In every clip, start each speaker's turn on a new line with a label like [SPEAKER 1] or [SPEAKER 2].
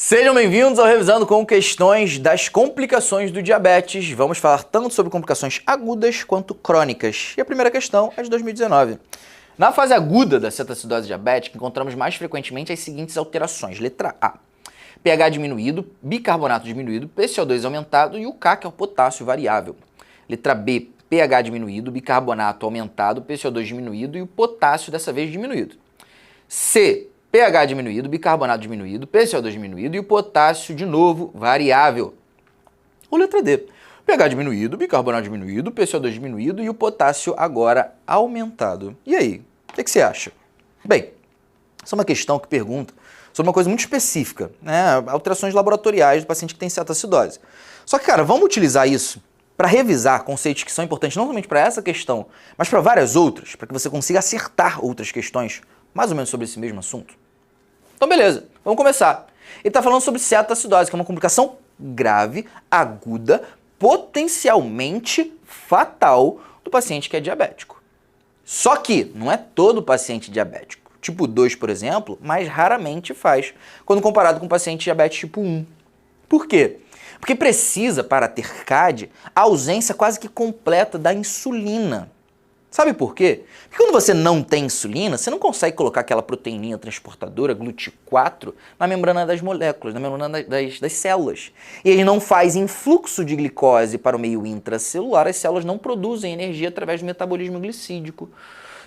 [SPEAKER 1] Sejam bem-vindos ao Revisando com Questões das Complicações do Diabetes. Vamos falar tanto sobre complicações agudas quanto crônicas. E a primeira questão é de 2019. Na fase aguda da cetoacidose diabética, encontramos mais frequentemente as seguintes alterações. Letra A: pH diminuído, bicarbonato diminuído, PCO2 aumentado e o K, que é o potássio variável. Letra B: pH diminuído, bicarbonato aumentado, PCO2 diminuído e o potássio dessa vez diminuído. C: pH diminuído, bicarbonato diminuído, PCO2 diminuído e o potássio, de novo, variável. Ou letra D: pH diminuído, bicarbonato diminuído, PCO2 diminuído e o potássio agora aumentado. E aí, o que você acha? Bem, essa é uma questão que pergunta sobre uma coisa muito específica, né? Alterações laboratoriais do paciente que tem cetoacidose. Só que, cara, vamos utilizar isso para revisar conceitos que são importantes não somente para essa questão, mas para várias outras, para que você consiga acertar outras questões mais ou menos sobre esse mesmo assunto? Então, beleza, vamos começar. Ele está falando sobre cetoacidose, que é uma complicação grave, aguda, potencialmente fatal do paciente que é diabético. Só que não é todo paciente diabético. Tipo 2, por exemplo, mais raramente faz, quando comparado com o paciente diabetes tipo 1. Por quê? Porque precisa, para ter CAD, a ausência quase que completa da insulina. Sabe por quê? Porque quando você não tem insulina, você não consegue colocar aquela proteininha transportadora, GLUT4, na membrana das moléculas, na membrana das células. E ele não faz influxo de glicose para o meio intracelular, as células não produzem energia através do metabolismo glicídico,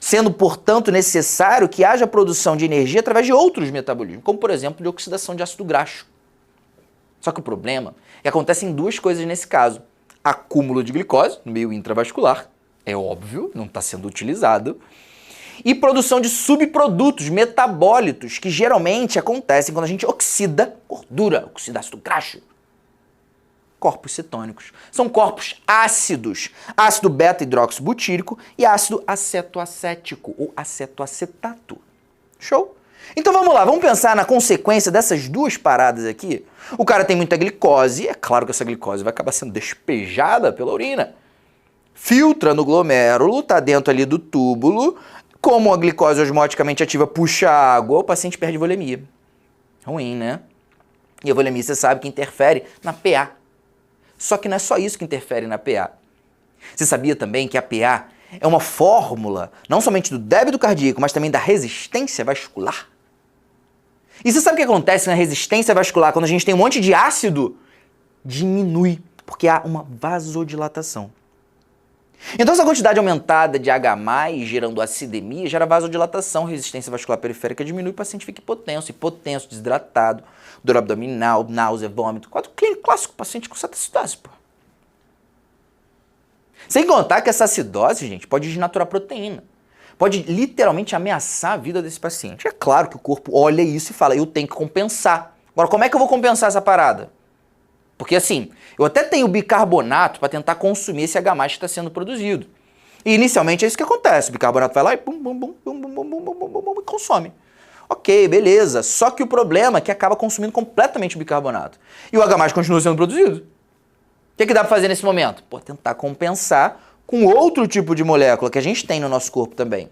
[SPEAKER 1] sendo, portanto, necessário que haja produção de energia através de outros metabolismos, como, por exemplo, de oxidação de ácido graxo. Só que o problema é que acontecem duas coisas nesse caso: acúmulo de glicose no meio intravascular, é óbvio, não está sendo utilizado, e produção de subprodutos metabólitos, que geralmente acontecem quando a gente oxida gordura, oxida ácido graxo. Corpos cetônicos. São corpos ácidos, ácido beta-hidroxibutírico e ácido acetoacético, ou acetoacetato. Show? Então vamos lá, vamos pensar na consequência dessas duas paradas aqui. O cara tem muita glicose, é claro que essa glicose vai acabar sendo despejada pela urina. Filtra no glomérulo, tá dentro ali do túbulo. Como a glicose osmoticamente ativa puxa água, o paciente perde volemia. Ruim, né? E a volemia, você sabe que interfere na PA. Só que não é só isso que interfere na PA. Você sabia também que a PA é uma fórmula não somente do débito cardíaco, mas também da resistência vascular? E você sabe o que acontece na resistência vascular quando a gente tem um monte de ácido? Diminui, porque há uma vasodilatação. Então, essa quantidade aumentada de H+, gerando acidemia, gera vasodilatação, resistência vascular periférica diminui, o paciente fica hipotenso, desidratado, dor abdominal, náusea, vômito. Quadro clínico clássico, paciente com cetoacidose, pô. Sem contar que essa acidose, gente, pode desnaturar proteína. Pode literalmente ameaçar a vida desse paciente. É claro que o corpo olha isso e fala, eu tenho que compensar. Agora, como é que eu vou compensar essa parada? Porque assim, eu até tenho bicarbonato para tentar consumir esse H+ que está sendo produzido. E inicialmente é isso que acontece. O bicarbonato vai lá e e consome. Ok, beleza. Só que o problema é que acaba consumindo completamente o bicarbonato. E o H+ continua sendo produzido. O que dá para fazer nesse momento? Pô, tentar compensar com outro tipo de molécula que a gente tem no nosso corpo também,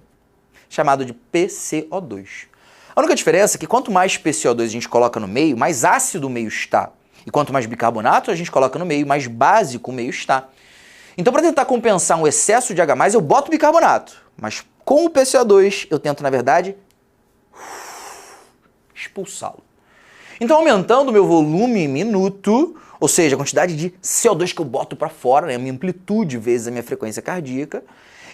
[SPEAKER 1] chamado de PCO2. A única diferença é que quanto mais PCO2 a gente coloca no meio, mais ácido o meio está. E quanto mais bicarbonato a gente coloca no meio, mais básico o meio está. Então, para tentar compensar um excesso de H+, eu boto bicarbonato. Mas com o PCO2, eu tento, na verdade, expulsá-lo. Então, aumentando o meu volume minuto, ou seja, a quantidade de CO2 que eu boto para fora, né, a minha amplitude vezes a minha frequência cardíaca,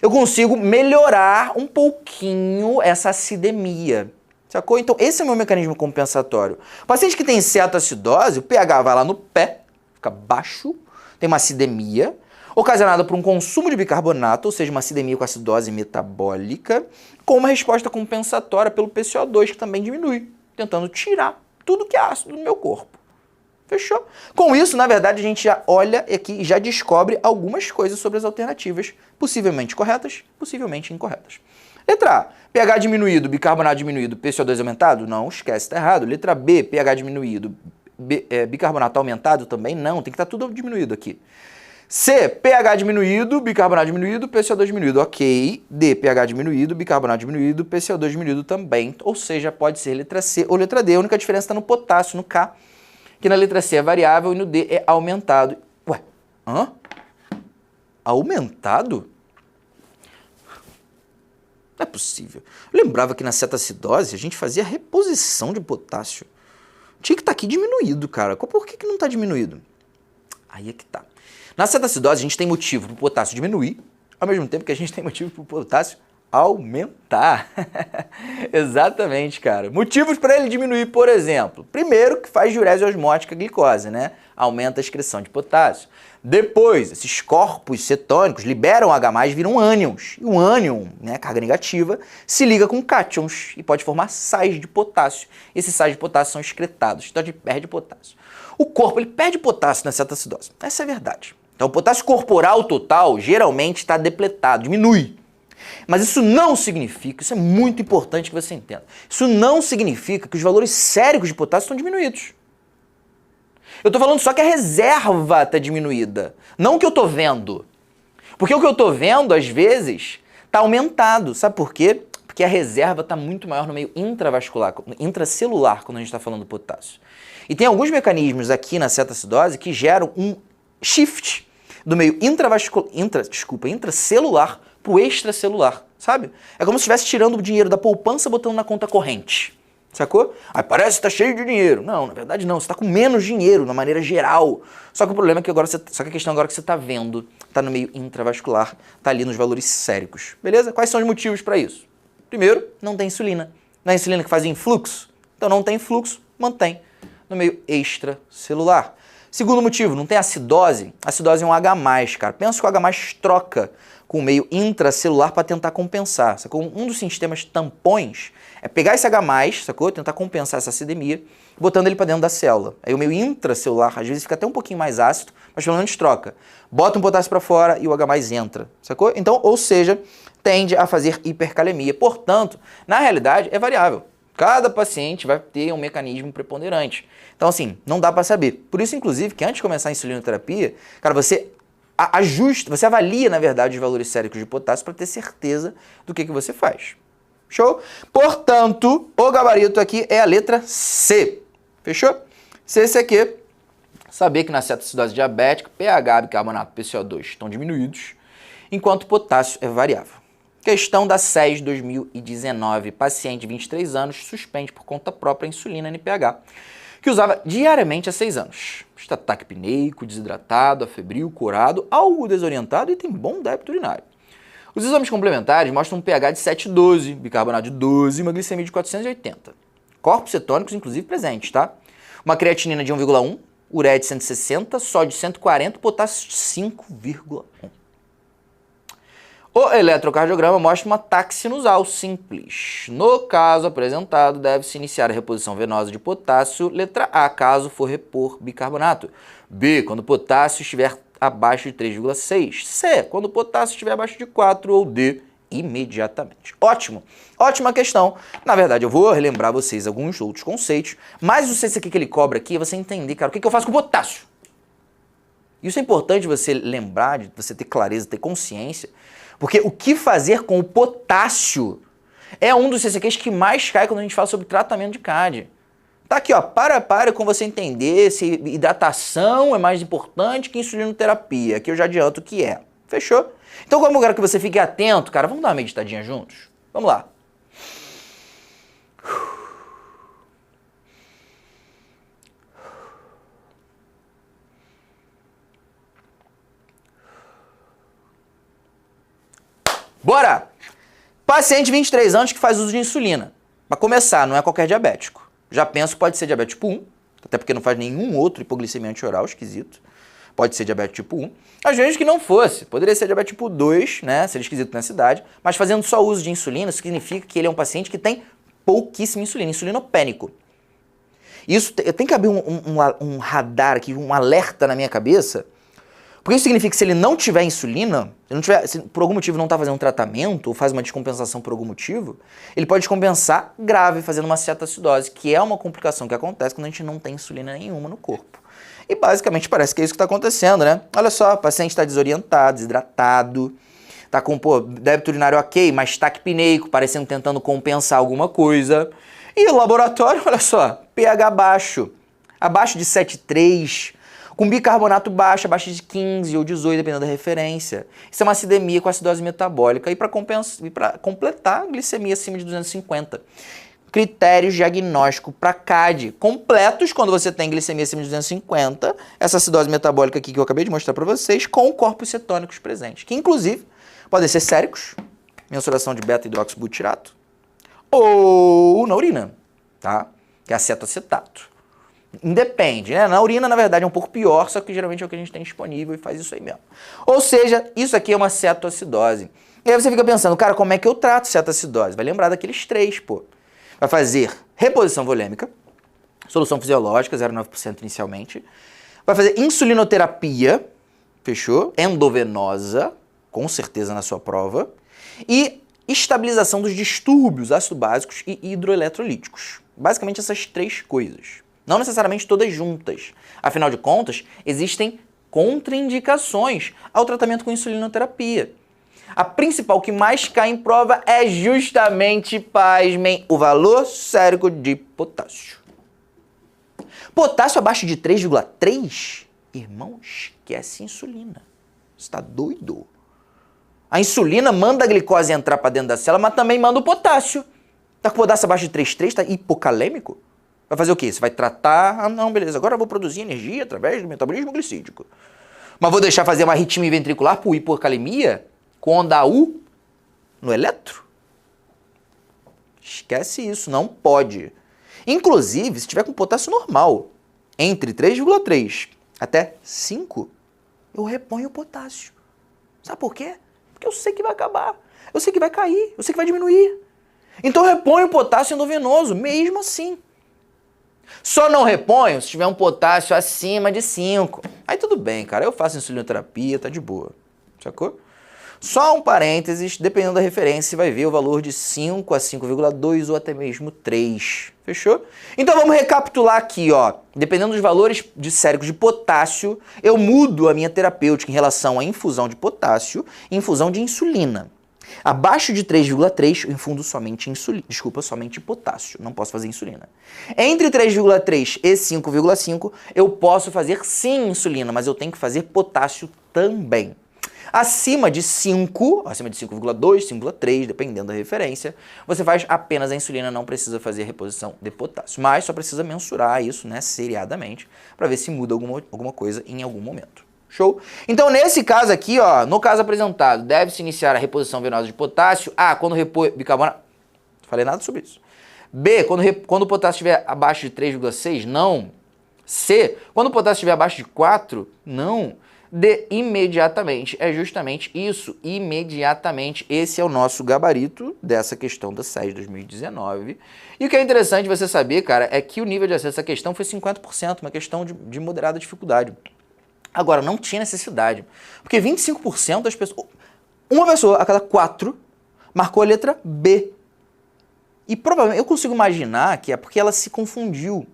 [SPEAKER 1] eu consigo melhorar um pouquinho essa acidemia. Sacou? Então, esse é o meu mecanismo compensatório. O paciente que tem cetoacidose, o pH vai lá no pé, fica baixo, tem uma acidemia, ocasionada por um consumo de bicarbonato, ou seja, uma acidemia com acidose metabólica, com uma resposta compensatória pelo PCO2, que também diminui, tentando tirar tudo que é ácido do meu corpo. Fechou? Com isso, na verdade, a gente já olha aqui e já descobre algumas coisas sobre as alternativas, possivelmente corretas, possivelmente incorretas. Letra A, pH diminuído, bicarbonato diminuído, PCO2 aumentado? Não, esquece, tá errado. Letra B, pH diminuído, bicarbonato aumentado? Também não, tem que estar tudo diminuído aqui. C, pH diminuído, bicarbonato diminuído, PCO2 diminuído, ok. D, pH diminuído, bicarbonato diminuído, PCO2 diminuído também. Ou seja, pode ser letra C ou letra D. A única diferença está no potássio, no K. que na letra C é variável e no D é aumentado. Ué, hã? Aumentado? Não é possível. Eu lembrava que na cetacidose a gente fazia reposição de potássio. Tinha que estar aqui diminuído, cara. Por que não está diminuído? Aí é que tá. Na cetacidose a gente tem motivo para o potássio diminuir, ao mesmo tempo que a gente tem motivo para o potássio aumentar. Exatamente, cara. Motivos para ele diminuir, por exemplo. Primeiro, que faz diurese osmótica glicose, né? Aumenta a excreção de potássio. Depois, esses corpos cetônicos liberam H+, viram ânions. E o ânion, né, carga negativa, se liga com cátions e pode formar sais de potássio. Esses sais de potássio são excretados, então a gente perde potássio. O corpo, ele perde potássio na cetacidose. Essa é a verdade. Então, o potássio corporal total geralmente está depletado, diminui. Mas isso não significa, isso é muito importante que você entenda, isso não significa que os valores séricos de potássio estão diminuídos. Eu estou falando só que a reserva está diminuída, não o que eu estou vendo. Porque o que eu estou vendo, às vezes, está aumentado. Sabe por quê? Porque a reserva está muito maior no meio intravascular, intracelular, quando a gente está falando do potássio. E tem alguns mecanismos aqui na cetacidose que geram um shift do meio intracelular para o extracelular, sabe? É como se estivesse tirando o dinheiro da poupança e botando na conta corrente, sacou? Aí parece que está cheio de dinheiro. Não, na verdade não, você está com menos dinheiro, na maneira geral. Só que o problema é que agora só que a questão agora que você está vendo, está no meio intravascular, está ali nos valores séricos, beleza? Quais são os motivos para isso? Primeiro, não tem insulina. Não é a insulina que faz influxo? Então não tem fluxo, mantém no meio extracelular. Segundo motivo, não tem acidose. Acidose é um H+, cara. Pensa que o H+ troca com o meio intracelular para tentar compensar, sacou? Um dos sistemas tampões é pegar esse H+, sacou? Tentar compensar essa acidemia, botando ele para dentro da célula. Aí o meio intracelular, às vezes, fica até um pouquinho mais ácido, mas pelo menos troca. Bota um potássio para fora e o H+ entra, sacou? Então, ou seja, tende a fazer hipercalemia. Portanto, na realidade, é variável. Cada paciente vai ter um mecanismo preponderante. Então, assim, não dá para saber. Por isso, inclusive, que antes de começar a insulinoterapia, cara, você ajusta, você avalia, na verdade, os valores séricos de potássio para ter certeza do que você faz. Show? Portanto, o gabarito aqui é a letra C. Fechou? CCQ. Saber que na cetoacidose diabética, pH, bicarbonato, PCO2 estão diminuídos, enquanto o potássio é variável. Questão da SES 2019. Paciente de 23 anos suspende por conta própria a insulina NPH, que usava diariamente há 6 anos. Está taquipneico, desidratado, afebril, corado, algo desorientado e tem bom débito urinário. Os exames complementares mostram um pH de 7,12, bicarbonato de 12 e uma glicemia de 480. Corpos cetônicos, inclusive, presentes, tá? Uma creatinina de 1,1, ureia de 160, sódio de 140, potássio de 5,1. O eletrocardiograma mostra uma ataque sinusal simples. No caso apresentado, deve-se iniciar a reposição venosa de potássio, letra A, caso for repor bicarbonato. B, quando o potássio estiver abaixo de 3,6. C, quando o potássio estiver abaixo de 4. Ou D, imediatamente. Ótimo! Ótima questão. Na verdade, eu vou relembrar vocês alguns outros conceitos, mas o CCQ que ele cobra aqui é você entender, cara, o que eu faço com o potássio? Isso é importante você lembrar, de você ter clareza, ter consciência, porque o que fazer com o potássio é um dos CCQs que mais cai quando a gente fala sobre tratamento de CAD. Tá aqui, ó, para com você entender se hidratação é mais importante que insulinoterapia, que eu já adianto que é. Fechou? Então, como eu quero que você fique atento, cara, vamos dar uma meditadinha juntos? Vamos lá. Bora! Paciente de 23 anos que faz uso de insulina. Para começar, não é qualquer diabético. Já penso que pode ser diabetes tipo 1, até porque não faz nenhum outro hipoglicemia antioral, esquisito. Pode ser diabetes tipo 1. Às vezes que não fosse, poderia ser diabetes tipo 2, né, ser esquisito nessa idade, mas fazendo só uso de insulina significa que ele é um paciente que tem pouquíssima insulina, insulinopênico. Isso tem que abrir um radar aqui, um alerta na minha cabeça, porque isso significa que se ele não tiver insulina, se por algum motivo não está fazendo um tratamento ou faz uma descompensação por algum motivo, ele pode descompensar grave fazendo uma cetoacidose, que é uma complicação que acontece quando a gente não tem insulina nenhuma no corpo. E basicamente parece que é isso que está acontecendo, né? Olha só, o paciente está desorientado, desidratado, está com débito urinário ok, mas taquipneico, parecendo tentando compensar alguma coisa. E o laboratório, olha só, pH baixo. abaixo de 7,3, com bicarbonato baixo, abaixo de 15 ou 18, dependendo da referência. Isso é uma acidemia com acidose metabólica. E para completar, glicemia acima de 250. Critérios diagnósticos para CAD completos quando você tem glicemia acima de 250, essa acidose metabólica aqui que eu acabei de mostrar para vocês, com corpos cetônicos presentes, que inclusive podem ser séricos, mensuração de beta-hidroxibutirato, ou na urina, tá? Que é acetoacetato. Independe, né? Na urina, na verdade, é um pouco pior, só que geralmente é o que a gente tem disponível e faz isso aí mesmo. Ou seja, isso aqui é uma cetoacidose. E aí você fica pensando, cara, como é que eu trato cetoacidose? Vai lembrar daqueles três, pô. Vai fazer reposição volêmica, solução fisiológica, 0,9% inicialmente. Vai fazer insulinoterapia, fechou? Endovenosa, com certeza na sua prova. E estabilização dos distúrbios ácido-básicos e hidroeletrolíticos. Basicamente essas três coisas. Não necessariamente todas juntas. Afinal de contas, existem contraindicações ao tratamento com insulinoterapia. A principal que mais cai em prova é justamente, pasmem, o valor sérico de potássio. Potássio abaixo de 3,3? Irmão, esquece insulina. Você tá doido? A insulina manda a glicose entrar para dentro da célula, mas também manda o potássio. Tá com potássio abaixo de 3,3? Tá hipocalêmico? Vai fazer o quê? Você vai tratar... Ah, não, beleza. Agora eu vou produzir energia através do metabolismo glicídico. Mas vou deixar fazer uma arritmia ventricular por hipocalemia com onda U no eletro? Esquece isso, não pode. Inclusive, se tiver com potássio normal, entre 3,3 até 5, eu reponho o potássio. Sabe por quê? Porque eu sei que vai acabar. Eu sei que vai cair. Eu sei que vai diminuir. Então eu reponho o potássio endovenoso, mesmo assim. Só não reponho se tiver um potássio acima de 5. Aí tudo bem, cara. Eu faço insulinoterapia, tá de boa. Sacou? Só um parênteses, dependendo da referência, você vai ver o valor de 5 a 5,2 ou até mesmo 3. Fechou? Então vamos recapitular aqui, ó. Dependendo dos valores de séricos de potássio, eu mudo a minha terapêutica em relação à infusão de potássio e infusão de insulina. Abaixo de 3,3, eu infundo somente insulina. Desculpa, somente potássio. Não posso fazer insulina. Entre 3,3 e 5,5, eu posso fazer sim insulina, mas eu tenho que fazer potássio também. Acima de 5, acima de 5,2, 5,3, dependendo da referência, você faz apenas a insulina, não precisa fazer reposição de potássio. Mas só precisa mensurar isso, né, seriadamente, para ver se muda alguma coisa em algum momento. Show? Então, nesse caso aqui, ó, no caso apresentado, deve-se iniciar a reposição venosa de potássio. A, quando repor bicarbonato... Não falei nada sobre isso. B, quando o potássio estiver abaixo de 3,6, não. C, quando o potássio estiver abaixo de 4, não. D, imediatamente. É justamente isso, imediatamente. Esse é o nosso gabarito dessa questão da SES 2019. E o que é interessante você saber, cara, é que o nível de acesso a essa questão foi 50%, uma questão de moderada dificuldade. Agora, não tinha necessidade, porque 25% das pessoas... Uma pessoa a cada 4 marcou a letra B. E provavelmente, eu consigo imaginar que é porque ela se confundiu.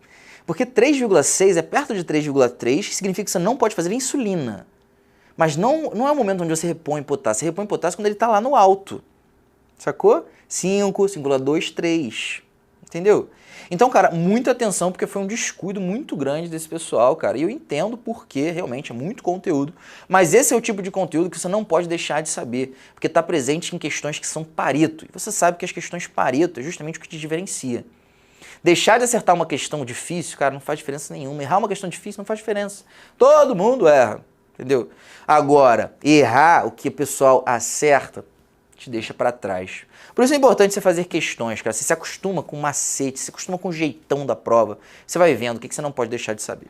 [SPEAKER 1] Porque 3,6 é perto de 3,3, significa que você não pode fazer insulina. Mas não é o momento onde você repõe potássio. Você repõe potássio quando ele está lá no alto. Sacou? 5, 5,2, 3. Entendeu? Então, cara, muita atenção, porque foi um descuido muito grande desse pessoal, cara. E eu entendo porque realmente é muito conteúdo. Mas esse é o tipo de conteúdo que você não pode deixar de saber. Porque está presente em questões que são Pareto. E você sabe que as questões Pareto é justamente o que te diferencia. Deixar de acertar uma questão difícil, cara, não faz diferença nenhuma. Errar uma questão difícil não faz diferença. Todo mundo erra, entendeu? Agora, errar o que o pessoal acerta te deixa para trás. Por isso é importante você fazer questões, cara. Você se acostuma com o macete, se acostuma com o jeitão da prova. Você vai vendo o que você não pode deixar de saber.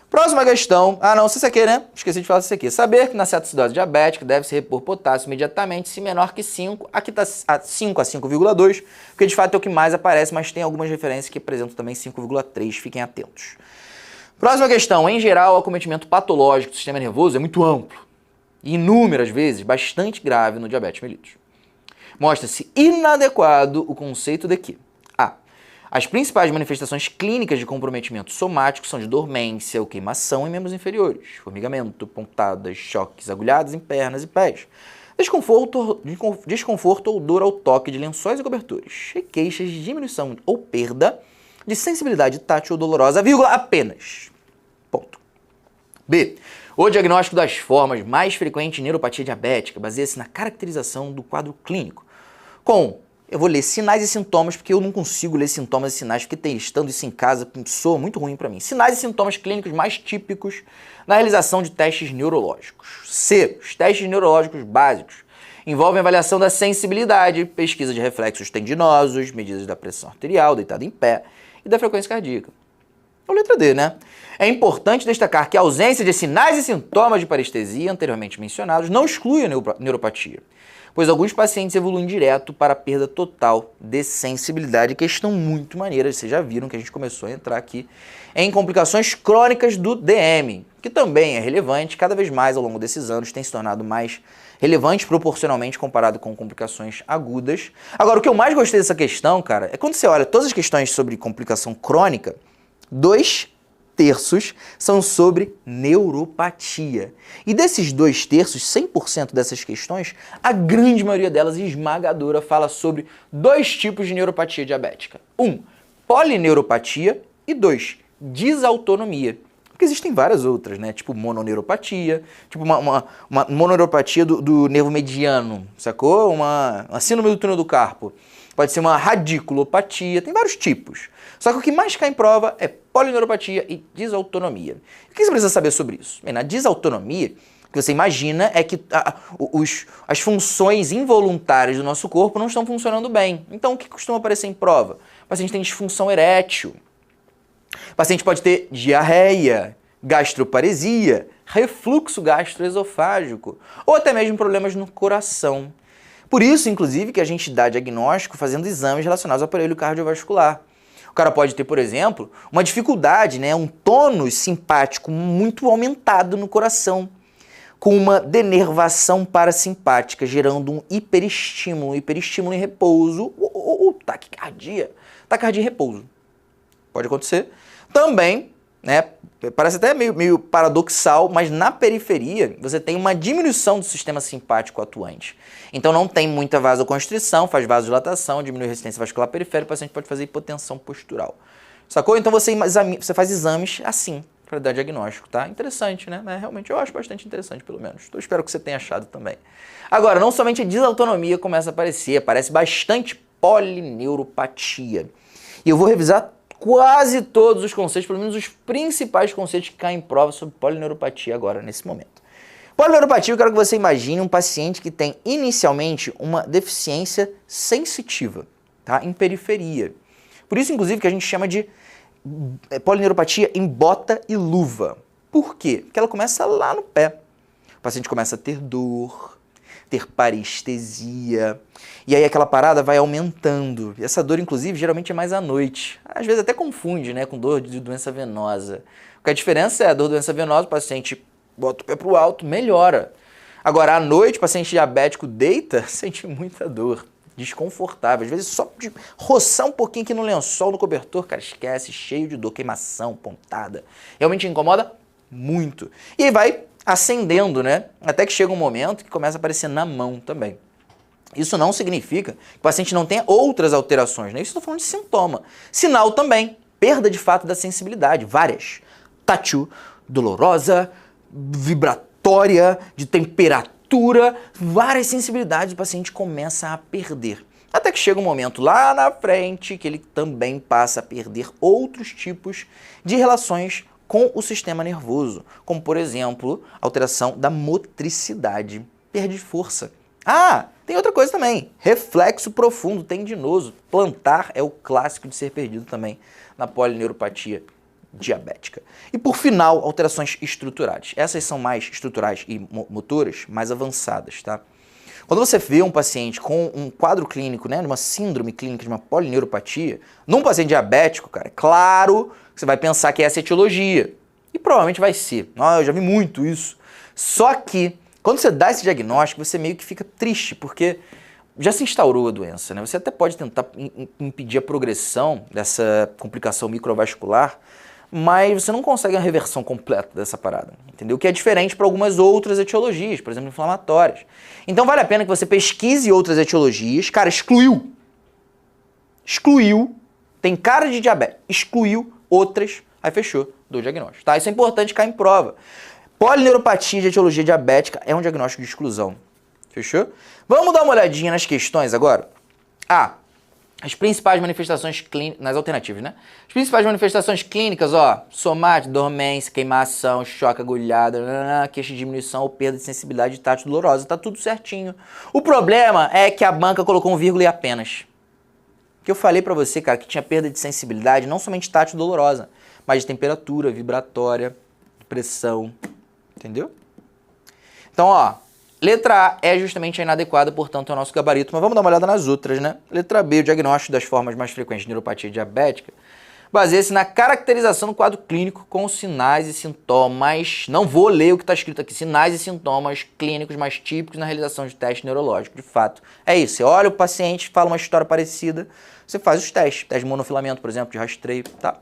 [SPEAKER 1] Próxima questão. Ah, não, isso aqui, né? Esqueci de falar isso aqui. Saber que na cetoacidose diabética deve-se repor potássio imediatamente, se menor que 5. Aqui está 5 a 5,2, porque de fato é o que mais aparece, mas tem algumas referências que apresentam também 5,3. Fiquem atentos. Próxima questão. Em geral, o acometimento patológico do sistema nervoso é muito amplo e inúmeras vezes bastante grave no diabetes mellitus. Mostra-se inadequado o conceito de que as principais manifestações clínicas de comprometimento somático são de dormência ou queimação em membros inferiores, formigamento, pontadas, choques, agulhadas em pernas e pés, desconforto ou dor ao toque de lençóis e cobertores, e queixas de diminuição ou perda de sensibilidade tátil dolorosa, vírgula, apenas. Ponto. B. O diagnóstico das formas mais frequentes de neuropatia diabética baseia-se na caracterização do quadro clínico. Eu vou ler sinais e sintomas, porque eu não consigo ler sintomas e sinais, porque testando isso em casa soa muito ruim para mim. Sinais e sintomas clínicos mais típicos na realização de testes neurológicos. C. Os testes neurológicos básicos envolvem avaliação da sensibilidade, pesquisa de reflexos tendinosos, medidas da pressão arterial, deitado em pé, e da frequência cardíaca. A letra D, né? É importante destacar que a ausência de sinais e sintomas de parestesia anteriormente mencionados não exclui a neuropatia, pois alguns pacientes evoluem direto para a perda total de sensibilidade, questão muito maneira, vocês já viram que a gente começou a entrar aqui em complicações crônicas do DM, que também é relevante, cada vez mais ao longo desses anos tem se tornado mais relevante proporcionalmente comparado com complicações agudas. Agora, o que eu mais gostei dessa questão, cara, é quando você olha todas as questões sobre complicação crônica, 2/3 são sobre neuropatia. E desses 2/3, 100% dessas questões, a grande maioria delas, esmagadora, fala sobre 2 tipos de neuropatia diabética. 1, polineuropatia e 2, desautonomia. Porque existem várias outras, né? Tipo mononeuropatia, tipo uma mononeuropatia do nervo mediano, sacou? Uma síndrome do túnel do carpo. Pode ser uma radiculopatia, tem vários tipos. Só que o que mais cai em prova é polineuropatia e desautonomia. O que você precisa saber sobre isso? Bem, na desautonomia, o que você imagina é que as funções involuntárias do nosso corpo não estão funcionando bem. Então, o que costuma aparecer em prova? O paciente tem disfunção erétil. O paciente pode ter diarreia, gastroparesia, refluxo gastroesofágico ou até mesmo problemas no coração. Por isso, inclusive, que a gente dá diagnóstico fazendo exames relacionados ao aparelho cardiovascular. O cara pode ter, por exemplo, uma dificuldade, né, um tônus simpático muito aumentado no coração, com uma denervação parasimpática, gerando um hiperestímulo em repouso ou taquicardia em repouso. Pode acontecer. Também, né, parece até meio paradoxal, mas na periferia você tem uma diminuição do sistema simpático atuante. Então não tem muita vasoconstrição, faz vasodilatação, diminui a resistência vascular periférica, o paciente pode fazer hipotensão postural. Sacou? Então você faz exames assim para dar diagnóstico, tá? Interessante, né? Realmente eu acho bastante interessante, pelo menos. Eu espero que você tenha achado também. Agora, não somente a desautonomia começa a aparecer, aparece bastante polineuropatia. E eu vou revisar quase todos os conceitos, pelo menos os principais conceitos que caem em prova sobre polineuropatia agora, nesse momento. Polineuropatia, eu quero que você imagine um paciente que tem inicialmente uma deficiência sensitiva, tá? Em periferia. Por isso, inclusive, que a gente chama de polineuropatia em bota e luva. Por quê? Porque ela começa lá no pé. O paciente começa a ter dor, ter parestesia, e aí aquela parada vai aumentando. E essa dor, inclusive, geralmente é mais à noite. Às vezes até confunde, né, com dor de doença venosa. Porque a diferença é a dor de doença venosa, o paciente bota o pé pro alto, melhora. Agora, à noite, o paciente diabético deita, sente muita dor, desconfortável. Às vezes só de roçar um pouquinho aqui no lençol, no cobertor, cara, esquece, cheio de dor, queimação, pontada. Realmente incomoda muito. E aí vai ascendendo, né? Até que chega um momento que começa a aparecer na mão também. Isso não significa que o paciente não tenha outras alterações, né? Isso eu estou falando de sintoma. Sinal também, perda de fato da sensibilidade, várias. Tátil, dolorosa, vibratória, de temperatura, várias sensibilidades o paciente começa a perder. Até que chega um momento lá na frente que ele também passa a perder outros tipos de relações com o sistema nervoso, como, por exemplo, alteração da motricidade, perde força. Ah, tem outra coisa também, reflexo profundo tendinoso, plantar é o clássico de ser perdido também na polineuropatia diabética. E por final, alterações estruturais. Essas são mais estruturais e motoras, mais avançadas, tá? Quando você vê um paciente com um quadro clínico, né, uma síndrome clínica de uma polineuropatia, num paciente diabético, cara, é claro que você vai pensar que essa é a etiologia. E provavelmente vai ser. Eu já vi muito isso. Só que, quando você dá esse diagnóstico, você meio que fica triste, porque já se instaurou a doença, né? Você até pode tentar impedir a progressão dessa complicação microvascular, mas você não consegue uma reversão completa dessa parada, entendeu? O que é diferente para algumas outras etiologias, por exemplo, inflamatórias. Então vale a pena que você pesquise outras etiologias. Cara, excluiu tem cara de diabetes, excluiu outras, aí fechou do diagnóstico, tá? Isso é importante cair em prova. Polineuropatia de etiologia diabética é um diagnóstico de exclusão, fechou? Vamos dar uma olhadinha nas questões agora? As principais manifestações clínicas, nas alternativas, né? As principais manifestações clínicas, ó, somática, dormência, queimação, choque, agulhada, queixa de diminuição ou perda de sensibilidade tátil dolorosa, tá tudo certinho. O problema é que a banca colocou um vírgula e apenas. Que eu falei pra você, cara, que tinha perda de sensibilidade, não somente tátil dolorosa, mas de temperatura, vibratória, pressão, entendeu? Então, ó, letra A é justamente a inadequada, portanto, é o nosso gabarito. Mas vamos dar uma olhada nas outras, né? Letra B, o diagnóstico das formas mais frequentes de neuropatia diabética, baseia-se na caracterização do quadro clínico com sinais e sintomas. Não vou ler o que está escrito aqui. Sinais e sintomas clínicos mais típicos na realização de teste neurológico. De fato, é isso. Você olha o paciente, fala uma história parecida, você faz os testes. Teste de monofilamento, por exemplo, de rastreio, tá?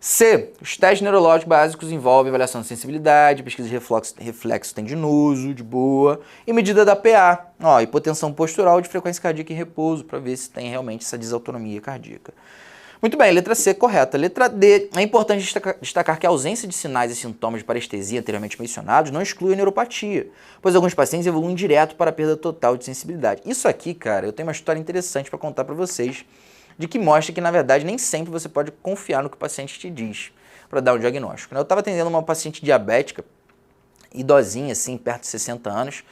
[SPEAKER 1] C. Os testes neurológicos básicos envolvem avaliação de sensibilidade, pesquisa de reflexo tendinoso, de boa, e medida da PA, ó, hipotensão postural de frequência cardíaca em repouso, para ver se tem realmente essa desautonomia cardíaca. Muito bem, letra C, correta. Letra D, é importante destacar que a ausência de sinais e sintomas de parestesia anteriormente mencionados não exclui a neuropatia, pois alguns pacientes evoluem direto para a perda total de sensibilidade. Isso aqui, cara, eu tenho uma história interessante para contar para vocês, de que mostra que, na verdade, nem sempre você pode confiar no que o paciente te diz para dar um diagnóstico. Eu estava atendendo uma paciente diabética, idosinha, assim, perto de 60 anos,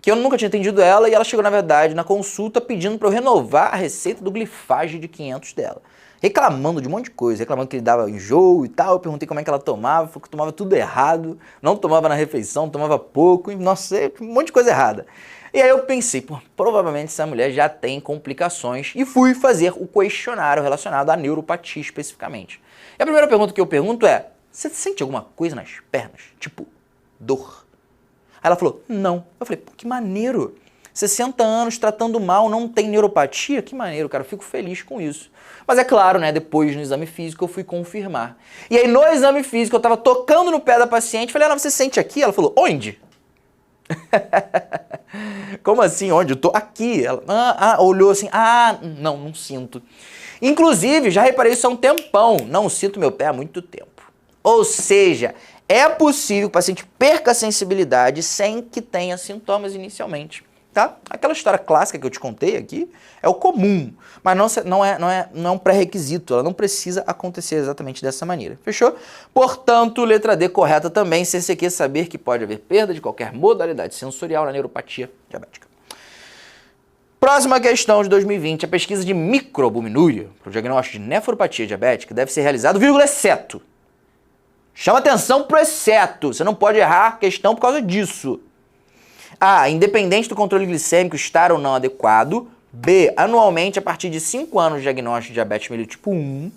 [SPEAKER 1] que eu nunca tinha atendido ela, e ela chegou, na verdade, na consulta pedindo para eu renovar a receita do Glifage de 500 dela. Reclamando de um monte de coisa, reclamando que ele dava enjoo e tal. Eu perguntei como é que ela tomava, falou que tomava tudo errado, não tomava na refeição, tomava pouco, e, nossa, um monte de coisa errada. E aí eu pensei, pô, provavelmente essa mulher já tem complicações, e fui fazer o questionário relacionado à neuropatia especificamente. E a primeira pergunta que eu pergunto é, você sente alguma coisa nas pernas? Tipo, dor? Aí ela falou, não. Eu falei, pô, que maneiro. 60 anos tratando mal, não tem neuropatia? Que maneiro, cara, eu fico feliz com isso. Mas é claro, né, depois no exame físico eu fui confirmar. E aí no exame físico eu tava tocando no pé da paciente, falei, você sente aqui? Ela falou, onde? Como assim, onde? Eu tô aqui. Ela olhou assim, não sinto. Inclusive, já reparei isso há um tempão, não sinto meu pé há muito tempo. Ou seja, é possível que o paciente perca a sensibilidade sem que tenha sintomas inicialmente. Tá? Aquela história clássica que eu te contei aqui é o comum, mas não é um pré-requisito, ela não precisa acontecer exatamente dessa maneira. Fechou? Portanto, letra D correta também, se você quer saber que pode haver perda de qualquer modalidade sensorial na neuropatia diabética. Próxima questão de 2020, a pesquisa de microalbuminúria para o diagnóstico de nefropatia diabética deve ser realizado, exceto. Chama atenção pro exceto, você não pode errar a questão por causa disso. A. Independente do controle glicêmico estar ou não adequado. B. Anualmente, a partir de 5 anos de diagnóstico de diabetes mellitus tipo 1.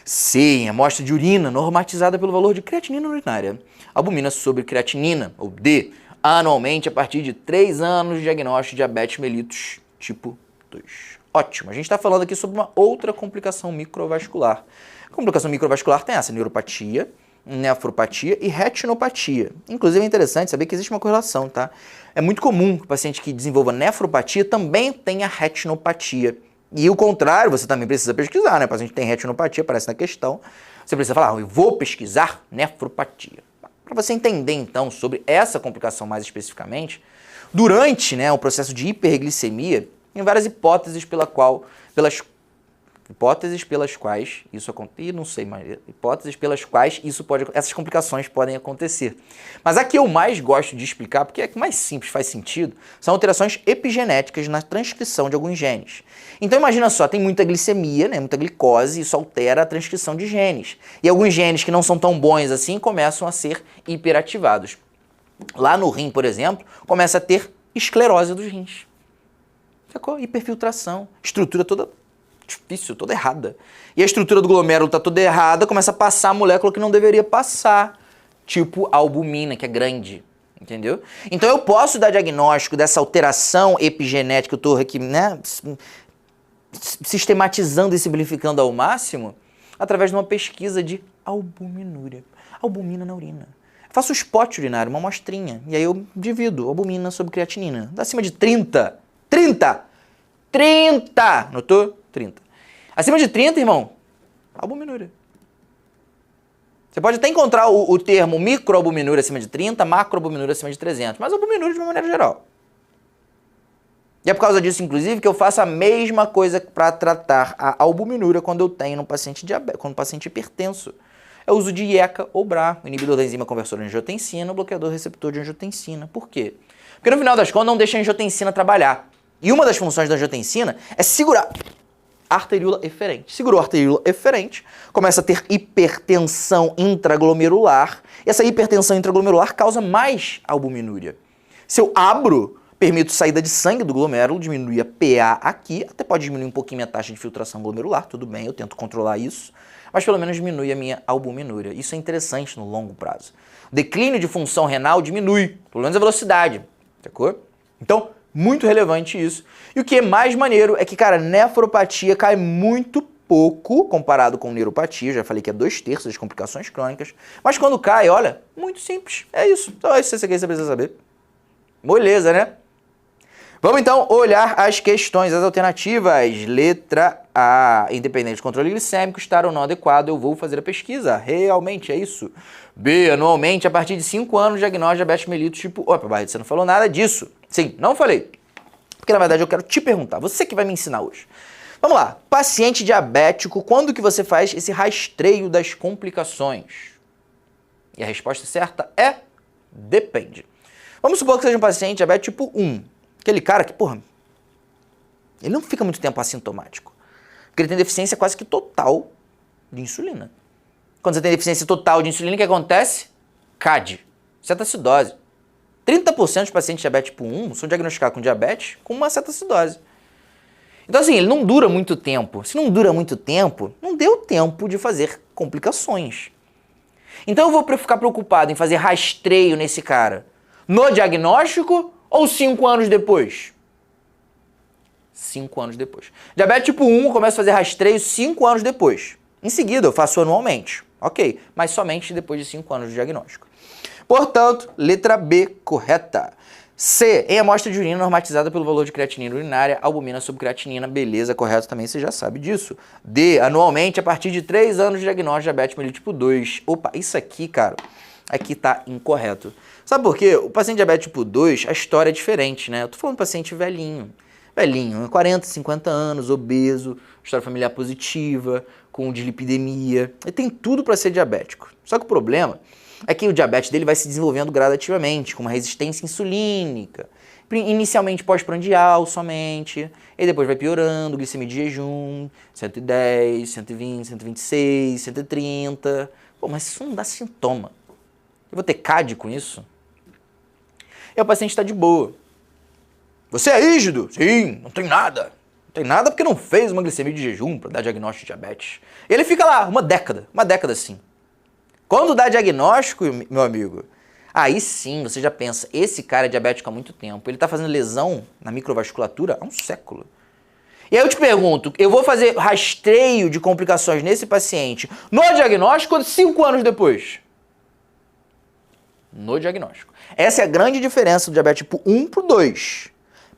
[SPEAKER 1] C. Amostra de urina normatizada pelo valor de creatinina urinária. Albumina sobre creatinina. Ou D. Anualmente, a partir de 3 anos de diagnóstico de diabetes mellitus tipo 2. Ótimo. A gente está falando aqui sobre uma outra complicação microvascular. A complicação microvascular tem essa neuropatia, nefropatia e retinopatia. Inclusive é interessante saber que existe uma correlação, tá? É muito comum que o paciente que desenvolva nefropatia também tenha retinopatia. E o contrário, você também precisa pesquisar, né? O paciente tem retinopatia, aparece na questão. Você precisa falar, eu vou pesquisar nefropatia. Para você entender, então, sobre essa complicação mais especificamente, durante, né, o processo de hiperglicemia, tem várias hipóteses pelas quais isso acontece, não sei mais, hipóteses pelas quais essas complicações podem acontecer. Mas a que eu mais gosto de explicar, porque é que mais simples, faz sentido, são alterações epigenéticas na transcrição de alguns genes. Então imagina só, tem muita glicemia, né, muita glicose, isso altera a transcrição de genes. E alguns genes que não são tão bons assim começam a ser hiperativados. Lá no rim, por exemplo, começa a ter esclerose dos rins. Sacou? Hiperfiltração, estrutura toda difícil, toda errada. E a estrutura do glomérulo está toda errada, começa a passar a molécula que não deveria passar, tipo a albumina, que é grande, entendeu? Então eu posso dar diagnóstico dessa alteração epigenética que eu estou aqui, né, sistematizando e simplificando ao máximo, através de uma pesquisa de albuminúria, albumina na urina. Faço o spot urinário, uma amostrinha, e aí eu divido albumina sobre creatinina. Dá acima de 30! 30! 30! Notou? 30. Acima de 30, irmão, Albuminúria. Você pode até encontrar o termo microalbuminúria acima de 30, macroalbuminúria acima de 300, mas albuminúria de uma maneira geral. E é por causa disso, inclusive, que eu faço a mesma coisa para tratar a albuminúria quando eu tenho no paciente diabético, quando o paciente hipertenso. Eu uso de IECA ou BRA, o inibidor da enzima conversora de angiotensina, o bloqueador receptor de angiotensina. Por quê? Porque no final das contas não deixa a angiotensina trabalhar. E uma das funções da angiotensina é segurar a arteríola eferente. Segurou a arteríola eferente, começa a ter hipertensão intraglomerular, e essa hipertensão intraglomerular causa mais albuminúria. Se eu abro, permito saída de sangue do glomérulo, diminui a PA aqui, até pode diminuir um pouquinho minha taxa de filtração glomerular, tudo bem, eu tento controlar isso, mas pelo menos diminui a minha albuminúria. Isso é interessante no longo prazo. O declínio de função renal diminui, pelo menos a velocidade, sacou? Então, muito relevante isso. E o que é mais maneiro é que, cara, nefropatia cai muito pouco comparado com neuropatia. Já falei que é 2/3 das complicações crônicas. Mas quando cai, olha, muito simples. É isso. Então é isso que você precisa saber. Beleza, né? Vamos então olhar as questões, as alternativas. Letra A, independente de controle glicêmico, estar ou não adequado, eu vou fazer a pesquisa. Realmente é isso. B, anualmente, a partir de 5 anos, diagnóstico de diabetes mellitus tipo... Opa, Barreto, você não falou nada disso. Sim, não falei. Porque na verdade eu quero te perguntar, você que vai me ensinar hoje. Vamos lá, paciente diabético, quando que você faz esse rastreio das complicações? E a resposta certa é depende. Vamos supor que seja um paciente diabético tipo 1. Aquele cara que, porra, ele não fica muito tempo assintomático. Porque ele tem deficiência quase que total de insulina. Quando você tem deficiência total de insulina, o que acontece? CAD, cetoacidose. 30% dos pacientes diabetes tipo 1 são diagnosticados com diabetes com uma cetoacidose. Então assim, ele não dura muito tempo. Se não dura muito tempo, não deu tempo de fazer complicações. Então eu vou ficar preocupado em fazer rastreio nesse cara no diagnóstico ou 5 anos depois? 5 anos depois. Diabetes tipo 1, eu começo a fazer rastreio 5 anos depois. Em seguida, eu faço anualmente. Ok, mas somente depois de 5 anos de diagnóstico. Portanto, letra B, correta. C, em amostra de urina normatizada pelo valor de creatinina urinária, albumina sobre creatinina, beleza, correto também, você já sabe disso. D, anualmente, a partir de 3 anos de diagnóstico de diabetes mellitus tipo 2. Opa, isso aqui, cara, aqui tá incorreto. Sabe por quê? O paciente diabetes tipo 2, a história é diferente, né? Eu tô falando de paciente velhinho, 40, 50 anos, obeso, história familiar positiva, com dislipidemia, ele tem tudo para ser diabético. Só que o problema é que o diabetes dele vai se desenvolvendo gradativamente, com uma resistência insulínica, inicialmente pós-prandial somente, e depois vai piorando, glicemia de jejum, 110, 120, 126, 130. Pô, mas isso não dá sintoma. Eu vou ter CAD com isso? E o paciente está de boa. Você é rígido? Sim, não tem nada. Não tem nada porque não fez uma glicemia de jejum para dar diagnóstico de diabetes. E ele fica lá uma década assim. Quando dá diagnóstico, meu amigo, aí sim você já pensa, esse cara é diabético há muito tempo, ele está fazendo lesão na microvasculatura há um século. E aí eu te pergunto, eu vou fazer rastreio de complicações nesse paciente no diagnóstico ou 5 anos depois? No diagnóstico. Essa é a grande diferença do diabetes tipo 1 para o 2.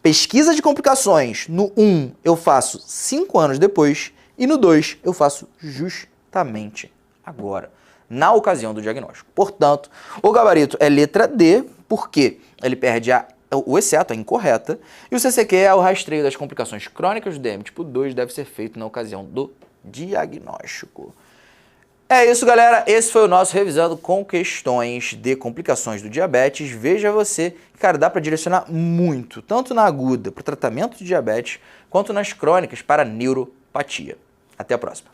[SPEAKER 1] Pesquisa de complicações no 1 eu faço 5 anos depois e no 2 eu faço justamente agora, na ocasião do diagnóstico. Portanto, o gabarito é letra D, porque ele perde o exceto, a incorreta, e o CCQ é o rastreio das complicações crônicas do DM tipo 2, deve ser feito na ocasião do diagnóstico. É isso, galera. Esse foi o nosso Revisando com Questões de Complicações do Diabetes. Veja você, cara, dá para direcionar muito, tanto na aguda para o tratamento de diabetes, quanto nas crônicas para neuropatia. Até a próxima.